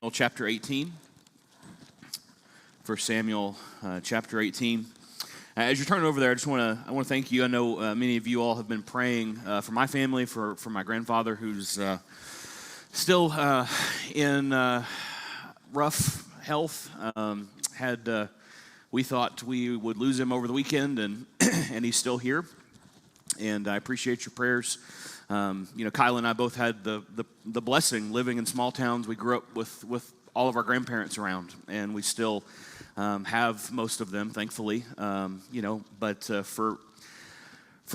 Chapter 18. 1 Samuel chapter 18. As you're turning over there, I want to thank you. I know many of you all have been praying for my family, for my grandfather who's still in rough health. We thought we would lose him over the weekend, and and he's still here. And I appreciate your prayers. Kyle and I both had the blessing living in small towns. We grew up with all of our grandparents around, and we still have most of them, thankfully. But for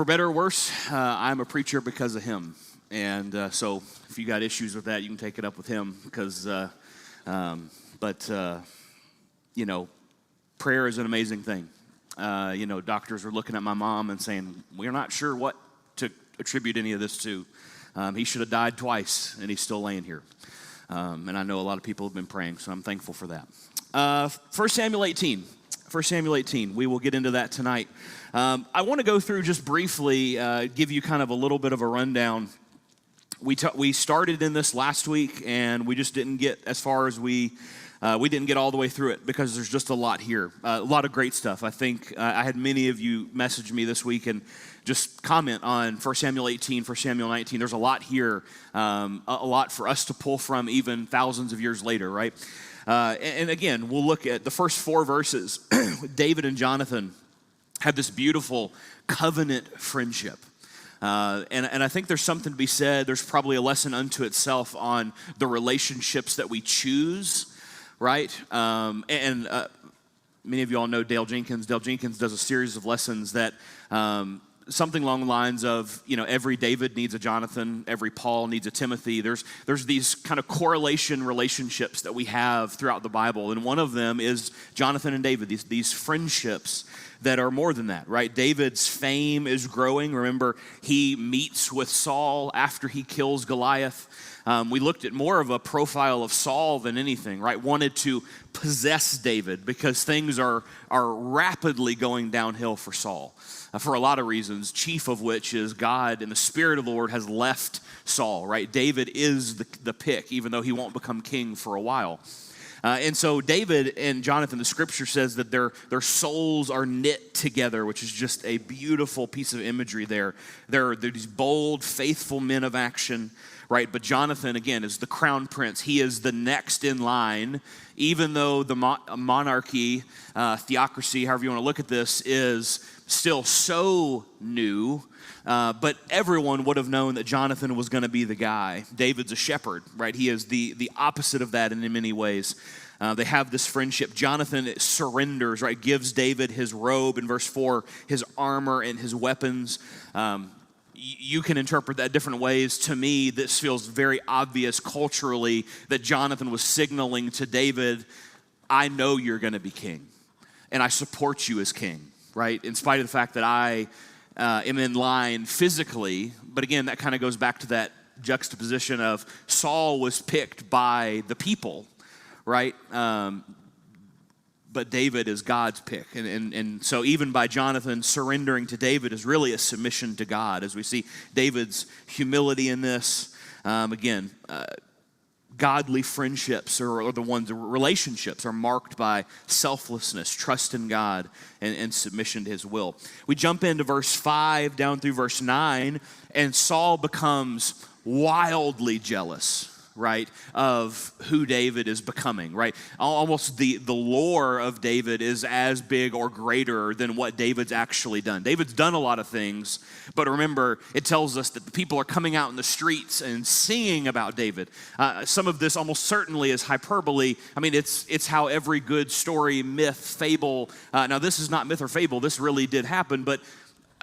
better or worse, I'm a preacher because of him. And so if you got issues with that, you can take it up with him because, prayer is an amazing thing. Doctors were looking at my mom and saying, we're not sure what to attribute any of this to. He should have died twice, and he's still laying here. And I know a lot of people have been praying, so I'm thankful for that. 1 Samuel 18. 1 Samuel 18. We will get into that tonight. I want to go through just briefly, give you kind of a little bit of a rundown. We started in this last week, and we just didn't get as far as we didn't get all the way through it because there's just a lot here, a lot of great stuff. I think I had many of you message me this week and just comment on 1 Samuel 18, 1 Samuel 19. There's a lot here, a lot for us to pull from even thousands of years later, right? And again, we'll look at the first 4 verses. David and Jonathan have this beautiful covenant friendship. And I think there's something to be said. There's probably a lesson unto itself on the relationships that we choose, right? Many of you all know Dale Jenkins. Dale Jenkins does a series of lessons that something along the lines of, every David needs a Jonathan, every Paul needs a Timothy. There's these kind of correlation relationships that we have throughout the Bible, and one of them is Jonathan and David, these friendships that are more than that, right? David's fame is growing. Remember, he meets with Saul after he kills Goliath. We looked at more of a profile of Saul than anything, right? Wanted to possess David because things are rapidly going downhill for Saul for a lot of reasons, chief of which is God and the Spirit of the Lord has left Saul, right? David is the pick, even though he won't become king for a while. And so David and Jonathan, the scripture says that their souls are knit together, which is just a beautiful piece of imagery there. They're these bold, faithful men of action, right? But Jonathan, again, is the crown prince. He is the next in line, even though the monarchy, theocracy, however you want to look at this, is still so new. But everyone would have known that Jonathan was going to be the guy. David's a shepherd, right? He is the opposite of that in many ways. They have this friendship. Jonathan surrenders, right? Gives David his robe in verse 4, his armor and his weapons. You can interpret that different ways. To me, this feels very obvious culturally that Jonathan was signaling to David, I know you're going to be king, and I support you as king, right? In spite of the fact that I am in line physically, but again, that kind of goes back to that juxtaposition of Saul was picked by the people, right? But David is God's pick. And so even by Jonathan surrendering to David is really a submission to God, as we see David's humility in this. Godly friendships or relationships are marked by selflessness, trust in God, and submission to his will. We jump into verse 5 down through verse 9, and Saul becomes wildly jealous, right, of who David is becoming, right? Almost the lore of David is as big or greater than what David's actually done. David's done a lot of things, but remember, it tells us that the people are coming out in the streets and singing about David. Some of this almost certainly is hyperbole. I mean, it's how every good story, myth, fable, now this is not myth or fable, this really did happen, but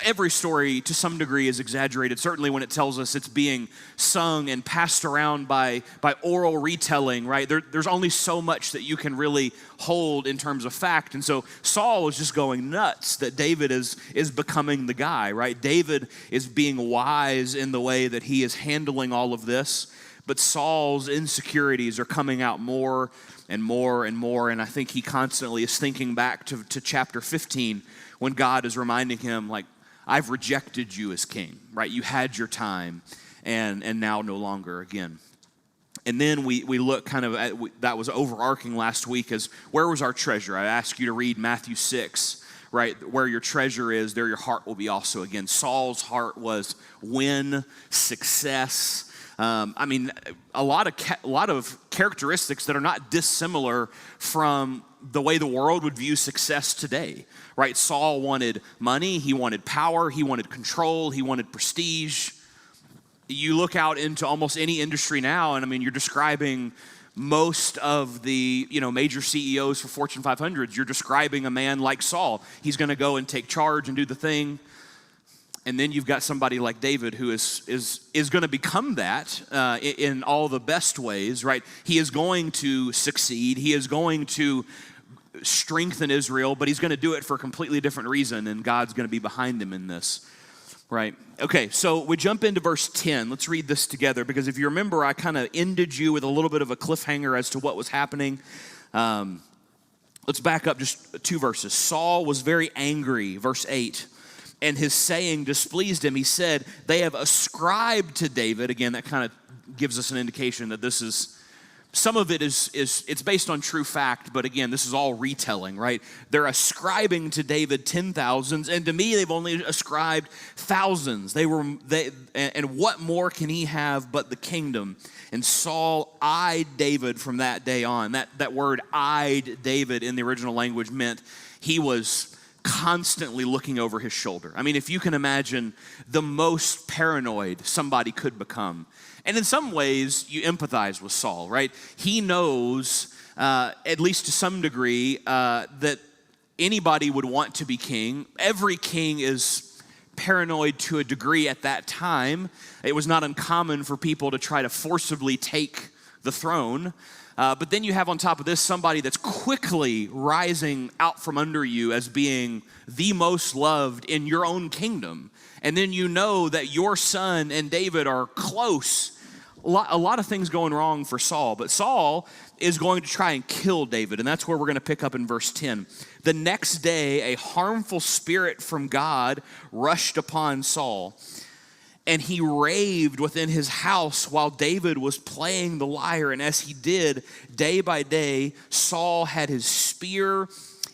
every story to some degree is exaggerated, certainly when it tells us it's being sung and passed around by oral retelling, right? There's only so much that you can really hold in terms of fact. And so Saul is just going nuts that David is becoming the guy, right? David is being wise in the way that he is handling all of this, but Saul's insecurities are coming out more and more and more, and I think he constantly is thinking back to chapter 15 when God is reminding him, like, I've rejected you as king, right? You had your time, and now no longer again. And then we look kind of at, that was overarching last week as where was our treasure? I asked you to read Matthew 6, right? Where your treasure is, there your heart will be also. Again, Saul's heart was win, success. A lot of characteristics that are not dissimilar from the way the world would view success today, right? Saul wanted money, he wanted power, he wanted control, he wanted prestige. You look out into almost any industry now, and you're describing most of the major CEOs for Fortune 500s. You're describing a man like Saul. He's going to go and take charge and do the thing. And then you've got somebody like David who is going to become that in all the best ways, right? He is going to succeed. He is going to strengthen Israel, but he's going to do it for a completely different reason, and God's going to be behind him in this, right? Okay, so we jump into verse 10. Let's read this together, because if you remember, I kind of ended you with a little bit of a cliffhanger as to what was happening. Let's back up just 2 verses. Saul was very angry, verse 8. And his saying displeased him. He said, they have ascribed to David. Again, that kind of gives us an indication that this is, some of it is it's based on true fact, but again, this is all retelling, right? They're ascribing to David 10,000s, and to me, they've only ascribed thousands. And what more can he have but the kingdom? And Saul eyed David from that day on. That word eyed David in the original language meant he was constantly looking over his shoulder. If you can imagine the most paranoid somebody could become. And in some ways, you empathize with Saul, right? He knows, at least to some degree, that anybody would want to be king. Every king is paranoid to a degree at that time. It was not uncommon for people to try to forcibly take the throne. But then you have on top of this somebody that's quickly rising out from under you as being the most loved in your own kingdom. And then you know that your son and David are close. A lot of things going wrong for Saul. But Saul is going to try and kill David. And that's where we're going to pick up in verse 10. The next day, a harmful spirit from God rushed upon Saul. And he raved within his house while David was playing the lyre. And as he did, day by day, Saul had his spear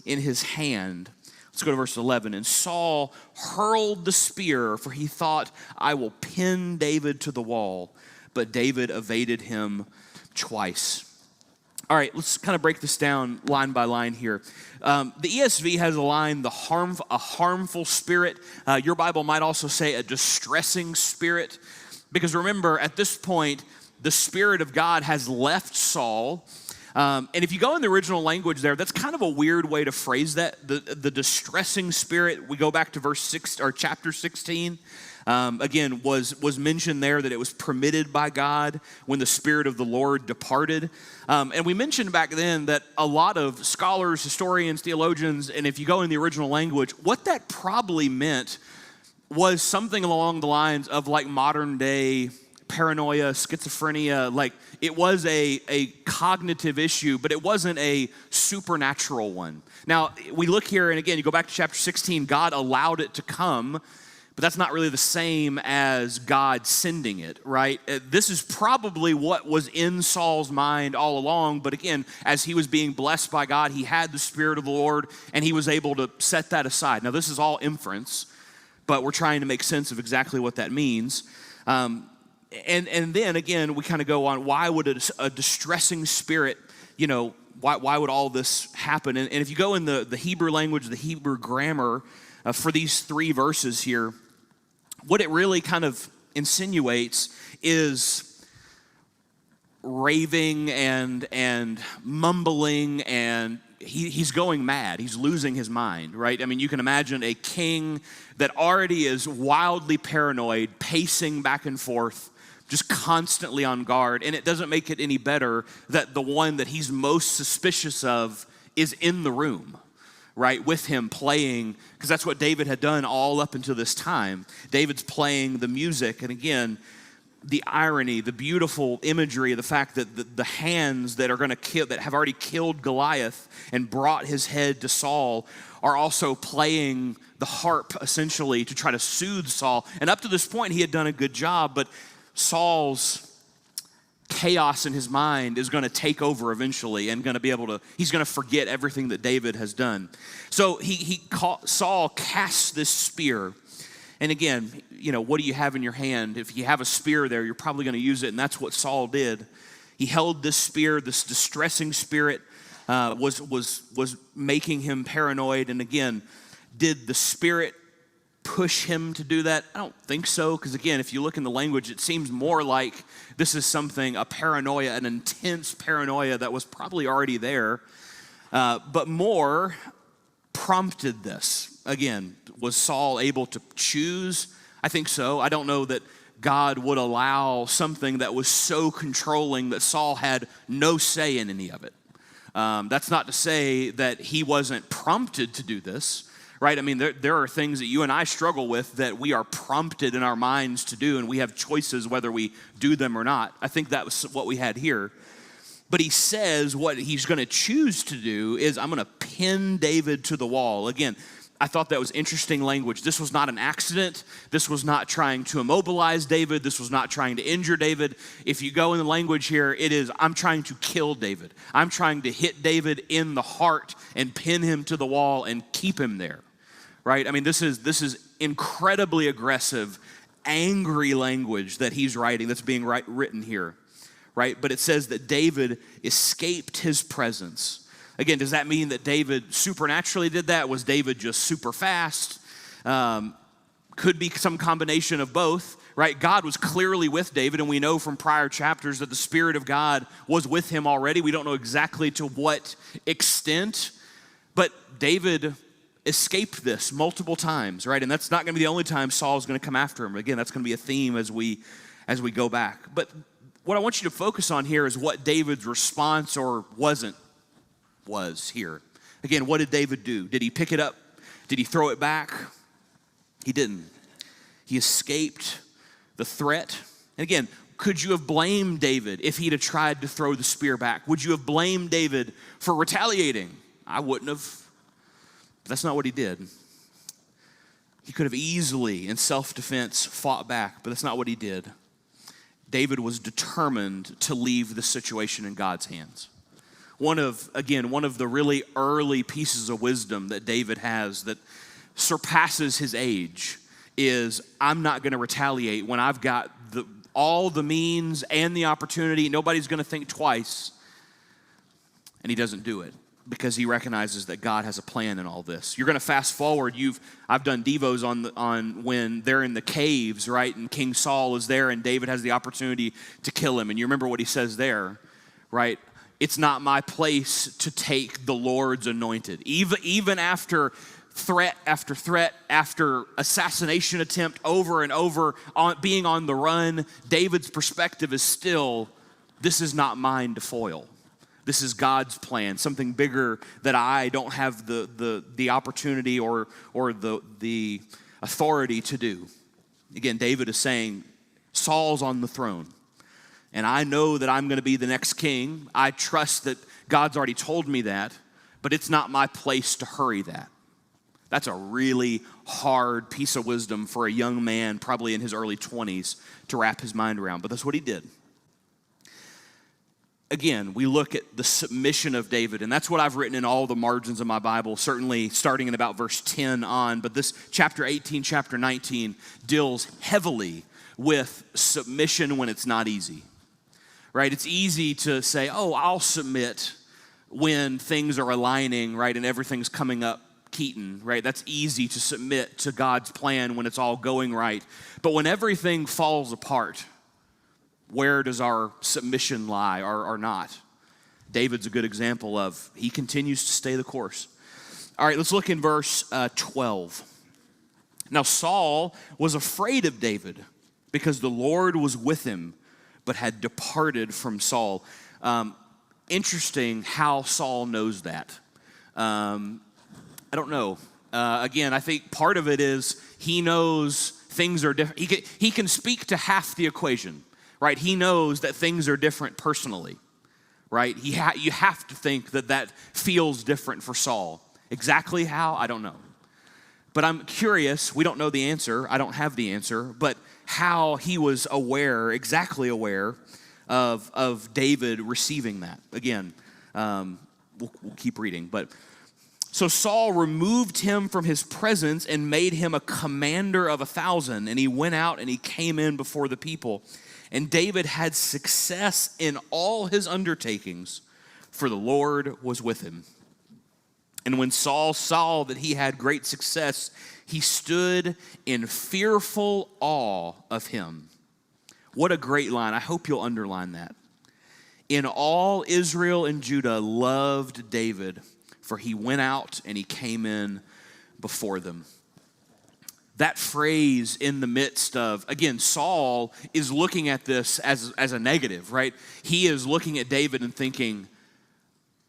in his hand. Let's go to verse 11. And Saul hurled the spear, for he thought, I will pin David to the wall. But David evaded him twice. All right, let's kind of break this down line by line here. The ESV has a line, a harmful spirit. Your Bible might also say a distressing spirit. Because remember, at this point, the Spirit of God has left Saul. And if you go in the original language there, that's kind of a weird way to phrase that. The distressing spirit, we go back to verse 6 or chapter 16. Again, was mentioned there that it was permitted by God when the Spirit of the Lord departed. And we mentioned back then that a lot of scholars, historians, theologians, and if you go in the original language, what that probably meant was something along the lines of like modern day paranoia, schizophrenia. Like it was a cognitive issue, but it wasn't a supernatural one. Now, we look here, and again, you go back to chapter 16, God allowed it to come. But that's not really the same as God sending it, right? This is probably what was in Saul's mind all along. But again, as he was being blessed by God, he had the Spirit of the Lord, and he was able to set that aside. Now, this is all inference, but we're trying to make sense of exactly what that means. And then, again, we kind of go on, why would a distressing spirit, why would all this happen? And if you go in the Hebrew language, the Hebrew grammar, for these 3 verses here, what it really kind of insinuates is raving and mumbling, and he's going mad. He's losing his mind, right? You can imagine a king that already is wildly paranoid, pacing back and forth, just constantly on guard. And it doesn't make it any better that the one that he's most suspicious of is in the room, right, with him playing, because that's what David had done all up until this time. David's playing the music, and again, the irony, the beautiful imagery of the fact that the hands that are going to kill, that have already killed Goliath and brought his head to Saul, are also playing the harp, essentially, to try to soothe Saul. And up to this point, he had done a good job, but Saul's chaos in his mind is going to take over eventually and he's going to forget everything that David has done. So Saul casts this spear. And again, what do you have in your hand? If you have a spear there, you're probably going to use it. And that's what Saul did. He held this spear. This distressing spirit was making him paranoid. And again, did the spirit push him to do that? I don't think so, because again, if you look in the language, it seems more like this is a paranoia, an intense paranoia that was probably already there, but more prompted this. Again, was Saul able to choose? I think so. I don't know that God would allow something that was so controlling that Saul had no say in any of it. That's not to say that he wasn't prompted to do this. Right? I mean, there are things that you and I struggle with that we are prompted in our minds to do, and we have choices whether we do them or not. I think that was what we had here. But he says what he's going to choose to do is, I'm going to pin David to the wall. Again, I thought that was interesting language. This was not an accident. This was not trying to immobilize David. This was not trying to injure David. If you go in the language here, it is, I'm trying to kill David. I'm trying to hit David in the heart and pin him to the wall and keep him there. Right? I mean, this is incredibly aggressive, angry language that he's writing, that's being written here, right? But it says that David escaped his presence. Again, does that mean that David supernaturally did that? Was David just super fast? Could be some combination of both, right? God was clearly with David, and we know from prior chapters that the Spirit of God was with him already. We don't know exactly to what extent, but David escaped this multiple times, right? And that's not going to be the only time Saul's going to come after him. Again, that's going to be a theme as we go back. But what I want you to focus on here is what David's response was here. Again, what did David do? Did he pick it up? Did he throw it back? He didn't. He escaped the threat. And again, could you have blamed David if he'd have tried to throw the spear back? Would you have blamed David for retaliating? I wouldn't have. That's not what he did. He could have easily, in self-defense, fought back, but that's not what he did. David was determined to leave the situation in God's hands. One of the really early pieces of wisdom that David has that surpasses his age is, I'm not going to retaliate when I've got all the means and the opportunity. Nobody's going to think twice. And he doesn't do it, because he recognizes that God has a plan in all this. You're going to fast forward. I've done devos on when they're in the caves, right? And King Saul is there, and David has the opportunity to kill him. And you remember what he says there, right? It's not my place to take the Lord's anointed. Even after threat after threat, after assassination attempt over and over, being on the run, David's perspective is still, this is not mine to foil. This is God's plan, something bigger that I don't have the opportunity or the authority to do. Again, David is saying, Saul's on the throne, and I know that I'm going to be the next king. I trust that God's already told me that, but it's not my place to hurry that. That's a really hard piece of wisdom for a young man, probably in his early 20s, to wrap his mind around, but that's what he did. Again, we look at the submission of David, and that's what I've written in all the margins of my Bible, certainly starting in about verse 10 on, but this chapter 18, chapter 19 deals heavily with submission when it's not easy, right? It's easy to say, oh, I'll submit when things are aligning, right, and everything's coming up Keaton, right? That's easy to submit to God's plan when it's all going right, but when everything falls apart, where does our submission lie or not? David's a good example of, he continues to stay the course. All right, let's look in verse 12. Now Saul was afraid of David because the Lord was with him, but had departed from Saul. Interesting how Saul knows that. I don't know. Again, I think part of it is he knows things are different. He can speak to half the equation. Right, he knows that things are different personally, right? You have to think that feels different for Saul. Exactly how, I don't know. But I'm curious, we don't know the answer, I don't have the answer, but how he was exactly aware of David receiving that. Again, we'll keep reading. But so Saul removed him from his presence and made him a commander of 1,000. And he went out and he came in before the people. And David had success in all his undertakings, for the Lord was with him. And when Saul saw that he had great success, he stood in fearful awe of him. What a great line. I hope you'll underline that. In all Israel and Judah loved David, for he went out and he came in before them. That phrase in the midst of, again, Saul is looking at this as a negative, right? He is looking at David and thinking,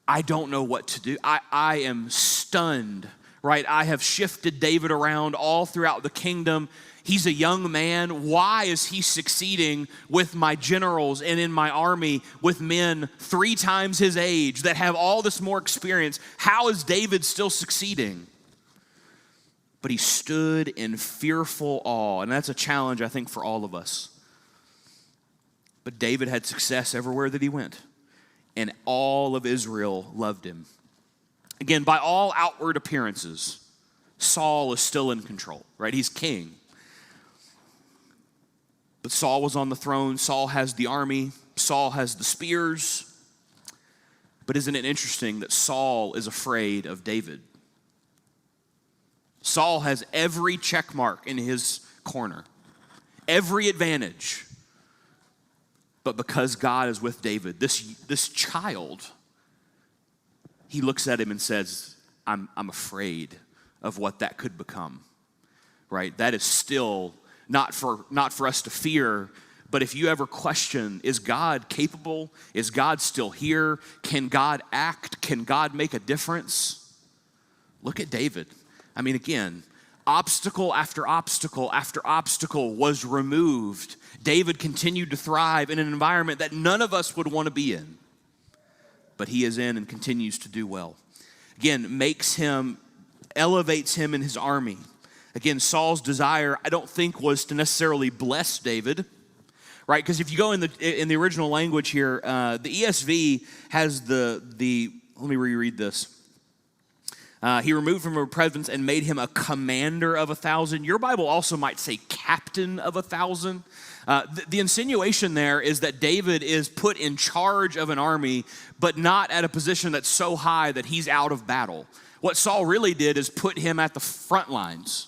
I don't know what to do. I am stunned, right? I have shifted David around all throughout the kingdom. He's a young man. Why is he succeeding with my generals and in my army with men 3 times his age that have all this more experience? How is David still succeeding? But he stood in fearful awe, and that's a challenge, I think, for all of us. But David had success everywhere that he went, and all of Israel loved him. Again, by all outward appearances, Saul is still in control, right? He's king. But Saul was on the throne. Saul has the army. Saul has the spears. But isn't it interesting that Saul is afraid of David? Saul has every check mark in his corner, every advantage. But because God is with David, this child, he looks at him and says, I'm afraid of what that could become, right? That is still not for us to fear, but if you ever question, is God capable? Is God still here? Can God act? Can God make a difference? Look at David. I mean, again, obstacle after obstacle after obstacle was removed. David continued to thrive in an environment that none of us would want to be in. But he is in and continues to do well. Again, elevates him in his army. Again, Saul's desire, I don't think, was to necessarily bless David, right? Because if you go in the original language here, the ESV has the let me reread this. He removed from her presence and made him a commander of 1,000. Your Bible also might say captain of 1,000. The insinuation there is that David is put in charge of an army, but not at a position that's so high that he's out of battle. What Saul really did is put him at the front lines.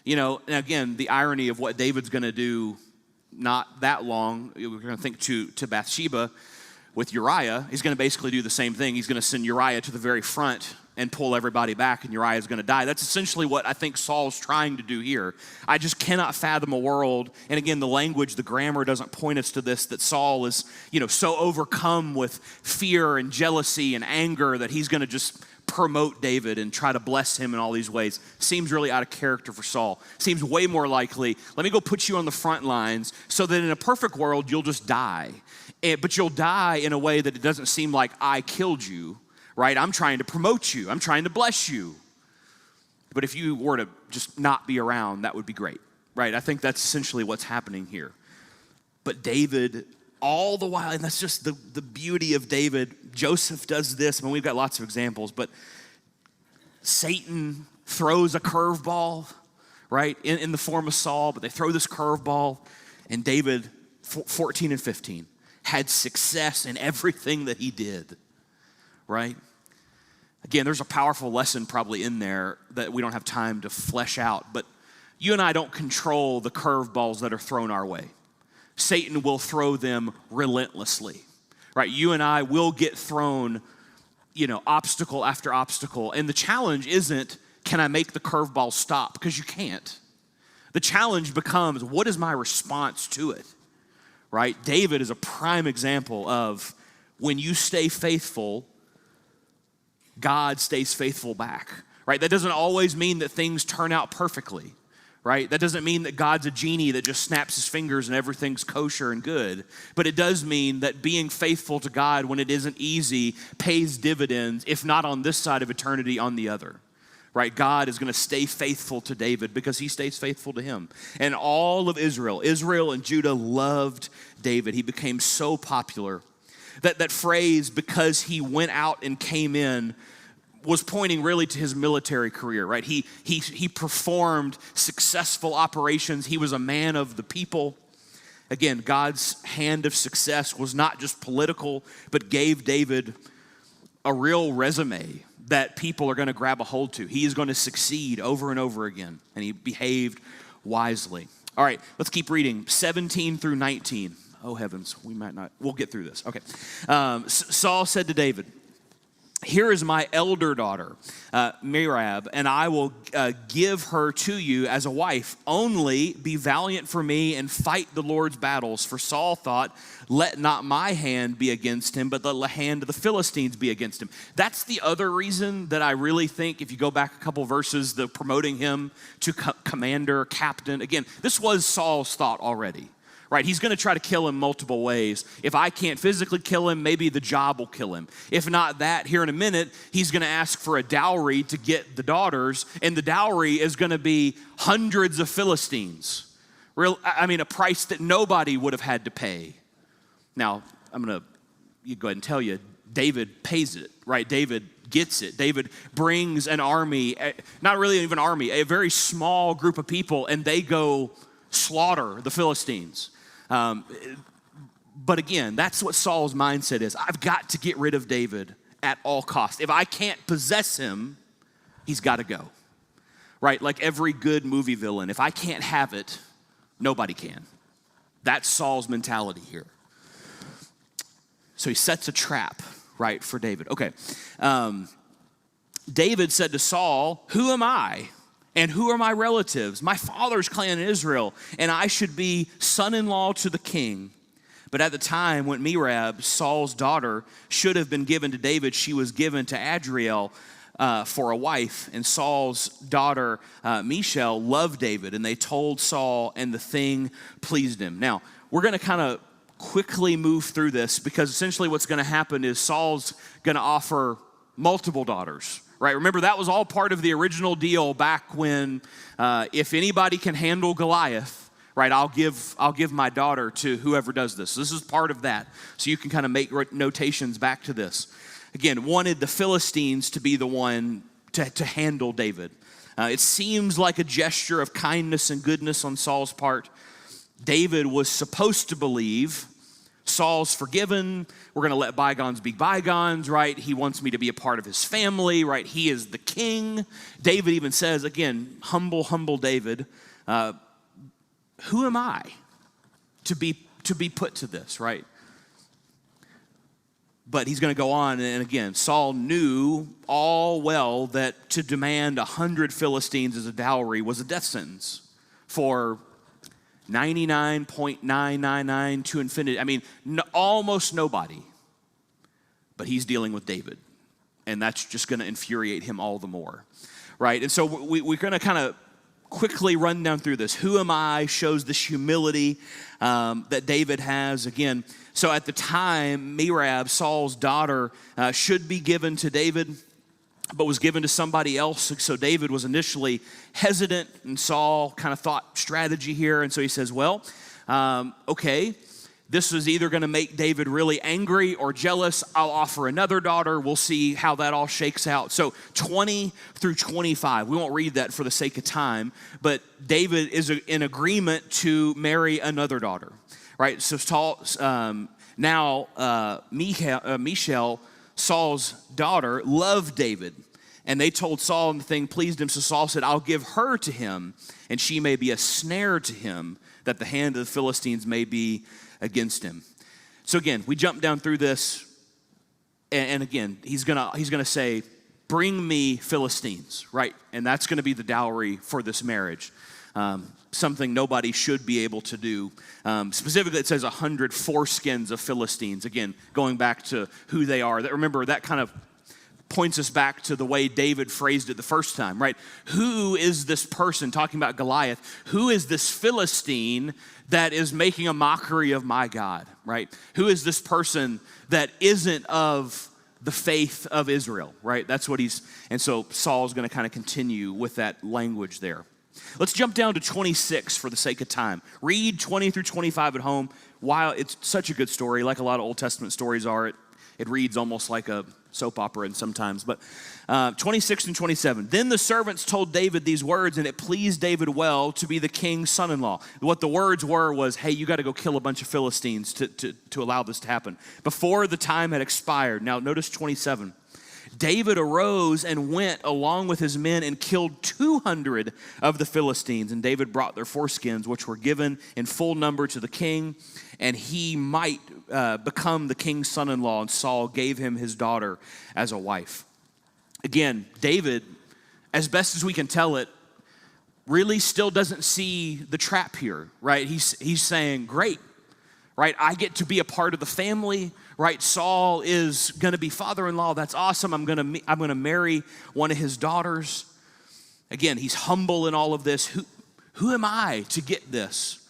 You know, and again, the irony of what David's going to do not that long, we're going to think to Bathsheba with Uriah. He's going to basically do the same thing. He's going to send Uriah to the very front and pull everybody back, and Uriah is going to die. That's essentially what I think Saul's trying to do here. I just cannot fathom a world, and again, the language, the grammar doesn't point us to this, that Saul is, so overcome with fear and jealousy and anger that he's going to just promote David and try to bless him in all these ways. Seems really out of character for Saul. Seems way more likely, let me go put you on the front lines so that in a perfect world, you'll just die. But you'll die in a way that it doesn't seem like I killed you, right? I'm trying to promote you. I'm trying to bless you. But if you were to just not be around, that would be great, right? I think that's essentially what's happening here. But David, all the while, and that's just the beauty of David. Joseph does this. I mean, we've got lots of examples, but Satan throws a curveball, right, in the form of Saul, but they throw this curveball, and David, 14 and 15, had success in everything that he did, right? Again, there's a powerful lesson probably in there that we don't have time to flesh out, but you and I don't control the curveballs that are thrown our way. Satan will throw them relentlessly, right? You and I will get thrown, obstacle after obstacle. And the challenge isn't, can I make the curveball stop? Because you can't. The challenge becomes, what is my response to it, right? David is a prime example of when you stay faithful, God stays faithful back, right? That doesn't always mean that things turn out perfectly. Right? That doesn't mean that God's a genie that just snaps his fingers and everything's kosher and good. But it does mean that being faithful to God when it isn't easy pays dividends, if not on this side of eternity, on the other. right? God is going to stay faithful to David because he stays faithful to him. And all of Israel and Judah loved David. He became so popular. That phrase, because he went out and came in, was pointing really to his military career, right? He performed successful operations. He was a man of the people. Again, God's hand of success was not just political, but gave David a real resume that people are going to grab a hold to. He is going to succeed over and over again, and he behaved wisely. All right, let's keep reading, 17 through 19. Oh, heavens, we'll get through this. Okay. Saul said to David, "Here is my elder daughter, Merab, and I will give her to you as a wife. Only be valiant for me and fight the Lord's battles." For Saul thought, "Let not my hand be against him, but the hand of the Philistines be against him." That's the other reason that I really think, if you go back a couple verses, the promoting him to commander, captain. Again, this was Saul's thought already. Right, he's going to try to kill him multiple ways. If I can't physically kill him, maybe the job will kill him. If not that, here in a minute, he's going to ask for a dowry to get the daughters, and the dowry is going to be hundreds of Philistines. A price that nobody would have had to pay. Now, I'm going to go ahead and tell you, David pays it, right? David gets it. David brings an army, not really even an army, a very small group of people, and they go slaughter the Philistines. But again, that's what Saul's mindset is. I've got to get rid of David at all costs. If I can't possess him, he's got to go. Right? Like every good movie villain, if I can't have it, nobody can. That's Saul's mentality here. So he sets a trap, right, for David. Okay. David said to Saul, "Who am I? And who are my relatives? My father's clan in Israel, and I should be son-in-law to the king." But at the time when Merab, Saul's daughter, should have been given to David, she was given to Adriel for a wife. And Saul's daughter, Michal, loved David, and they told Saul, and the thing pleased him. Now, we're going to kind of quickly move through this, because essentially what's going to happen is Saul's going to offer multiple daughters. Right, remember that was all part of the original deal back when, if anybody can handle Goliath, right, I'll give my daughter to whoever does this. So this is part of that. So you can kind of make notations back to this. Again, wanted the Philistines to be the one to handle David. It seems like a gesture of kindness and goodness on Saul's part. David was supposed to believe, Saul's forgiven, we're going to let bygones be bygones, right? He wants me to be a part of his family, right? He is the king. David even says, again, humble David, who am I to be put to this, right? But he's going to go on, and again, Saul knew all well that to demand 100 Philistines as a dowry was a death sentence for 99.999 to infinity. Almost nobody. But he's dealing with David. And that's just going to infuriate him all the more. Right? And so we're going to kind of quickly run down through this. Who am I shows this humility that David has. Again, so at the time, Merab, Saul's daughter, should be given to David, but was given to somebody else. So David was initially hesitant, and Saul kind of thought strategy here. And so he says, well, okay, this is either going to make David really angry or jealous. I'll offer another daughter. We'll see how that all shakes out. So 20 through 25, we won't read that for the sake of time, but David is in agreement to marry another daughter, right? So Michal, Saul's daughter, loved David, and they told Saul, and the thing pleased him. So Saul said, I'll give her to him, and she may be a snare to him, that the hand of the Philistines may be against him. So again, we jump down through this, and again, he's gonna say, bring me Philistines, right? And that's gonna be the dowry for this marriage. Something nobody should be able to do. Specifically, it says 100 foreskins of Philistines. Again, going back to who they are. Remember, that kind of points us back to the way David phrased it the first time, right? Who is this person, talking about Goliath, who is this Philistine that is making a mockery of my God, right? Who is this person that isn't of the faith of Israel, right? That's what and so Saul's going to kind of continue with that language there. Let's jump down to 26 for the sake of time. Read 20 through 25 at home. While it's such a good story, like a lot of Old Testament stories are, it reads almost like a soap opera and sometimes. But 26 and 27. Then the servants told David these words, and it pleased David well to be the king's son-in-law. What the words were was, hey, you got to go kill a bunch of Philistines to allow this to happen. Before the time had expired. Now notice 27. David arose and went along with his men and killed 200 of the Philistines. And David brought their foreskins, which were given in full number to the king, and he might become the king's son-in-law. And Saul gave him his daughter as a wife. Again, David, as best as we can tell it, really still doesn't see the trap here, right? He's saying, great, right? I get to be a part of the family, right? Saul is going to be father-in-law. That's awesome. I'm going to marry one of his daughters. Again, he's humble in all of this. Who am I to get this?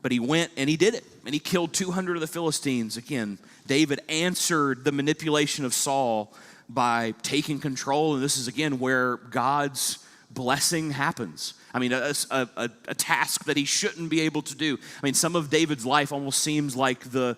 But he went and he did it. And he killed 200 of the Philistines. Again, David answered the manipulation of Saul by taking control. And this is, again, where God's blessing happens. I mean, a task that he shouldn't be able to do. I mean, some of David's life almost seems like the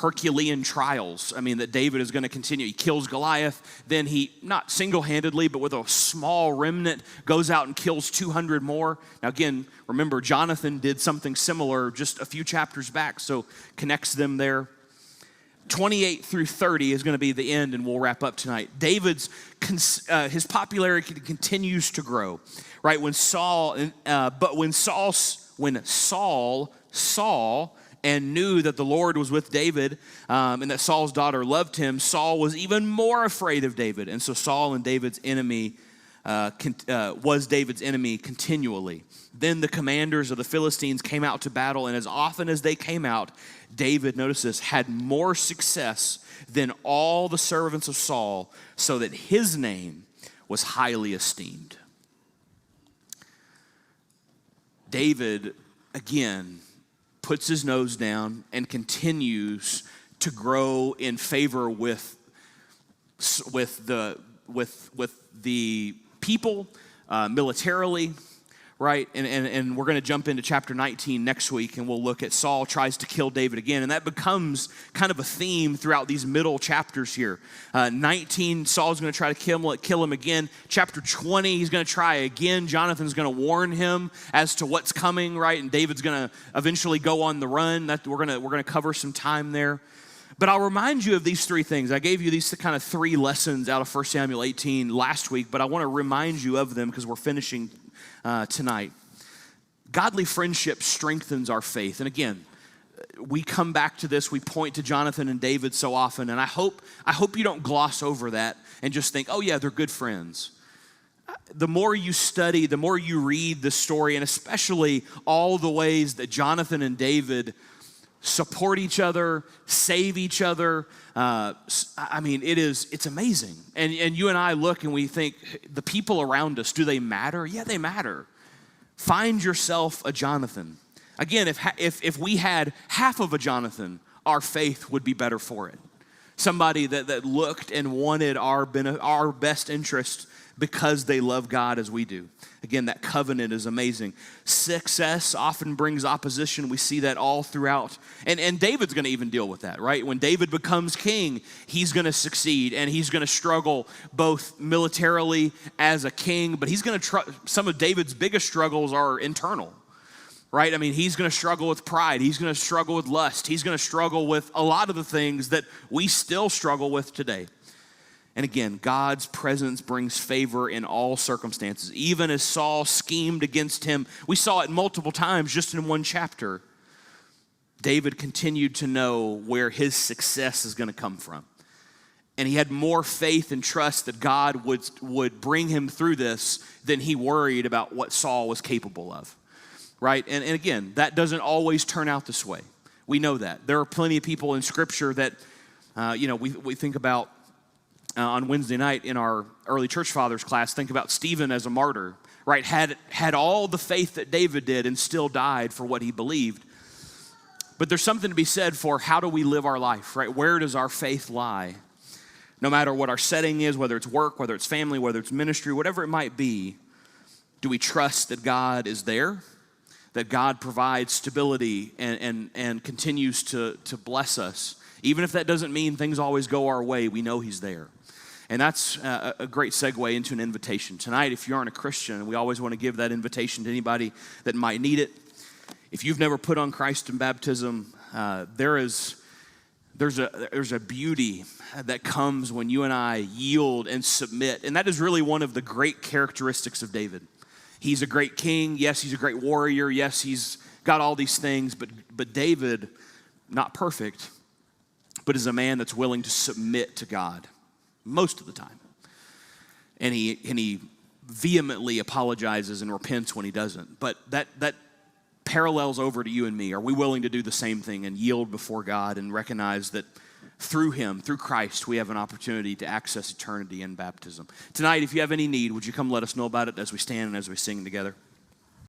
Herculean trials. I mean, that David is going to continue. He kills Goliath, then he, not single-handedly, but with a small remnant, goes out and kills 200 more. Now again, remember, Jonathan did something similar just a few chapters back, so connects them there. 28 through 30 is going to be the end, and we'll wrap up tonight. David's, his popularity continues to grow, right? When Saul saw and knew that the Lord was with David and that Saul's daughter loved him, Saul was even more afraid of David. And so Saul and David's enemy was David's enemy continually. Then the commanders of the Philistines came out to battle, and as often as they came out, David, notice this, had more success than all the servants of Saul, so that his name was highly esteemed. David, again, puts his nose down and continues to grow in favor with the people militarily, right? And we're going to jump into chapter 19 next week, and we'll look at Saul tries to kill David again. And that becomes kind of a theme throughout these middle chapters here. 19, Saul's going to try to kill him again. Chapter 20, he's going to try again. Jonathan's going to warn him as to what's coming, right? And David's going to eventually go on the run. We're going to cover some time there. But I'll remind you of these three things. I gave you these kind of three lessons out of 1 Samuel 18 last week, but I want to remind you of them because we're finishing tonight. Godly friendship strengthens our faith. And again, we come back to this. We point to Jonathan and David so often, and I hope you don't gloss over that and just think, oh yeah, they're good friends. The more you study, the more you read the story, and especially all the ways that Jonathan and David support each other, save each other. I mean, it's amazing. And you and I look and we think, the people around us, do they matter? Yeah, they matter. Find yourself a Jonathan. Again, if we had half of a Jonathan, our faith would be better for it. Somebody that looked and wanted our best interest because they love God as we do. Again, that covenant is amazing. Success often brings opposition. We see that all throughout. And David's going to even deal with that, right? When David becomes king, he's going to succeed, and he's going to struggle both militarily as a king, but he's going to some of David's biggest struggles are internal, right? I mean, he's going to struggle with pride. He's going to struggle with lust. He's going to struggle with a lot of the things that we still struggle with today. And again, God's presence brings favor in all circumstances. Even as Saul schemed against him, we saw it multiple times just in one chapter. David continued to know where his success is going to come from. And he had more faith and trust that God would bring him through this than he worried about what Saul was capable of, right? And again, that doesn't always turn out this way. We know that. There are plenty of people in Scripture that, we think about on Wednesday night in our early church fathers class, think about Stephen as a martyr, right? Had all the faith that David did and still died for what he believed. But there's something to be said for how do we live our life, right? Where does our faith lie? No matter what our setting is, whether it's work, whether it's family, whether it's ministry, whatever it might be, do we trust that God is there? That God provides stability and continues to bless us? Even if that doesn't mean things always go our way, we know he's there. And that's a great segue into an invitation. Tonight, if you aren't a Christian, we always want to give that invitation to anybody that might need it. If you've never put on Christ in baptism, there's a beauty that comes when you and I yield and submit. And that is really one of the great characteristics of David. He's a great king. Yes, he's a great warrior. Yes, he's got all these things. But David, not perfect, but is a man that's willing to submit to God most of the time. And he vehemently apologizes and repents when he doesn't. But that parallels over to you and me. Are we willing to do the same thing and yield before God and recognize that through him, through Christ, we have an opportunity to access eternity in baptism? Tonight, if you have any need, would you come let us know about it as we stand and as we sing together?